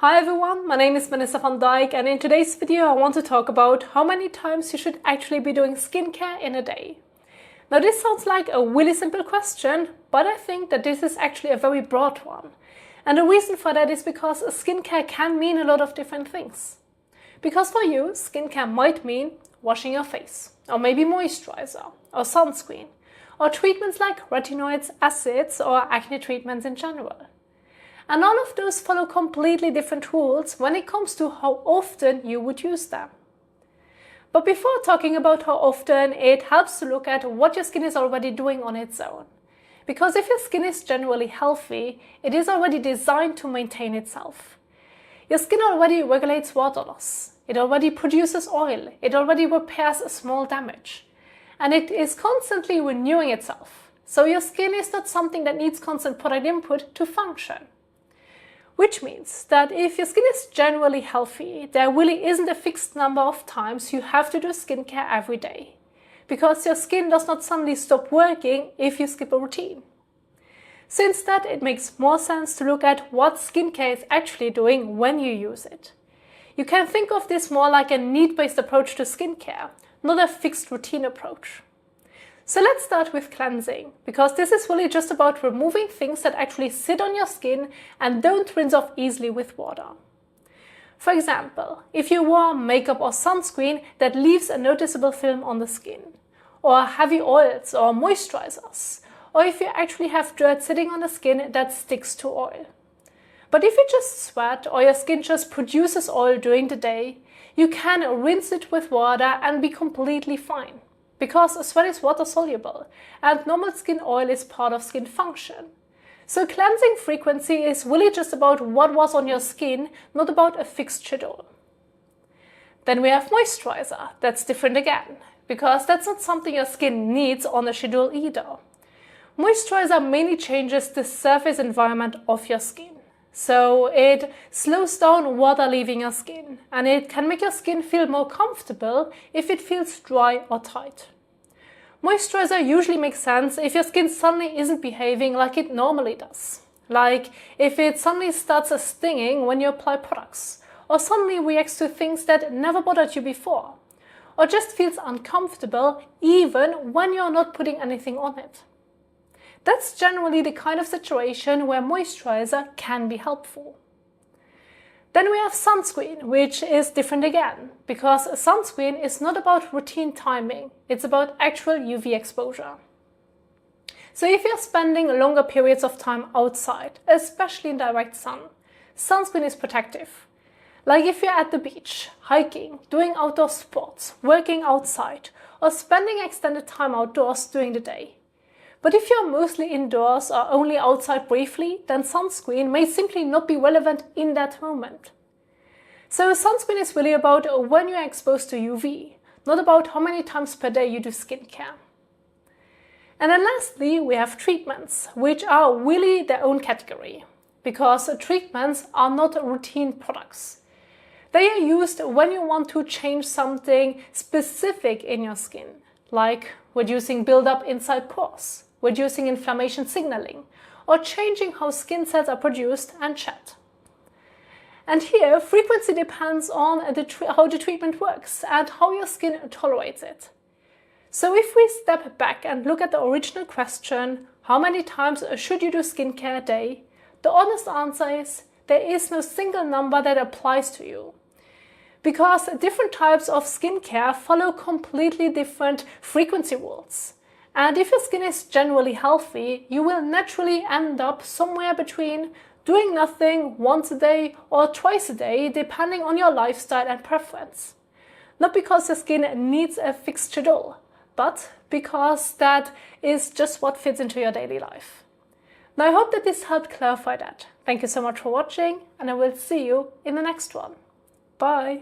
Hi everyone, my name is Vanessa van Dijk, and in today's video I want to talk about how many times you should actually be doing skincare in a day. Now this sounds like a really simple question, but I think that this is actually a very broad one. And the reason for that is because skincare can mean a lot of different things. Because for you, skincare might mean washing your face, or maybe moisturizer, or sunscreen, or treatments like retinoids, acids, or acne treatments in general. And all of those follow completely different rules when it comes to how often you would use them. But before talking about how often, it helps to look at what your skin is already doing on its own. Because if your skin is generally healthy, it is already designed to maintain itself. Your skin already regulates water loss, it already produces oil, it already repairs a small damage, and it is constantly renewing itself. So your skin is not something that needs constant product input to function. Which means that if your skin is generally healthy, there really isn't a fixed number of times you have to do skincare every day. Because your skin does not suddenly stop working if you skip a routine. So instead, it makes more sense to look at what skincare is actually doing when you use it. You can think of this more like a need-based approach to skincare, not a fixed routine approach. So let's start with cleansing, because this is really just about removing things that actually sit on your skin and don't rinse off easily with water. For example, if you wore makeup or sunscreen that leaves a noticeable film on the skin, or heavy oils or moisturizers, or if you actually have dirt sitting on the skin that sticks to oil. But if you just sweat or your skin just produces oil during the day, you can rinse it with water and be completely fine. Because sweat is water soluble, and normal skin oil is part of skin function. So cleansing frequency is really just about what was on your skin, not about a fixed schedule. Then we have moisturizer. That's different again, because that's not something your skin needs on a schedule either. Moisturizer mainly changes the surface environment of your skin. So it slows down water leaving your skin, and it can make your skin feel more comfortable if it feels dry or tight. Moisturizer usually makes sense if your skin suddenly isn't behaving like it normally does. Like if it suddenly starts stinging when you apply products, or suddenly reacts to things that never bothered you before, or just feels uncomfortable even when you're not putting anything on it. That's generally the kind of situation where moisturizer can be helpful. Then we have sunscreen, which is different again, because sunscreen is not about routine timing, it's about actual UV exposure. So if you're spending longer periods of time outside, especially in direct sun, sunscreen is protective. Like if you're at the beach, hiking, doing outdoor sports, working outside, or spending extended time outdoors during the day. But if you're mostly indoors or only outside briefly, then sunscreen may simply not be relevant in that moment. So sunscreen is really about when you're exposed to UV, not about how many times per day you do skincare. And then lastly, we have treatments, which are really their own category, because treatments are not routine products. They are used when you want to change something specific in your skin, like reducing buildup inside pores, reducing inflammation signaling, or changing how skin cells are produced and shed. And here, frequency depends on how the treatment works and how your skin tolerates it. So if we step back and look at the original question, how many times should you do skincare a day? The honest answer is, there is no single number that applies to you. Because different types of skincare follow completely different frequency rules. And if your skin is generally healthy, you will naturally end up somewhere between doing nothing once a day or twice a day, depending on your lifestyle and preference. Not because your skin needs a fixed schedule, but because that is just what fits into your daily life. Now I hope that this helped clarify that. Thank you so much for watching, and I will see you in the next one. Bye!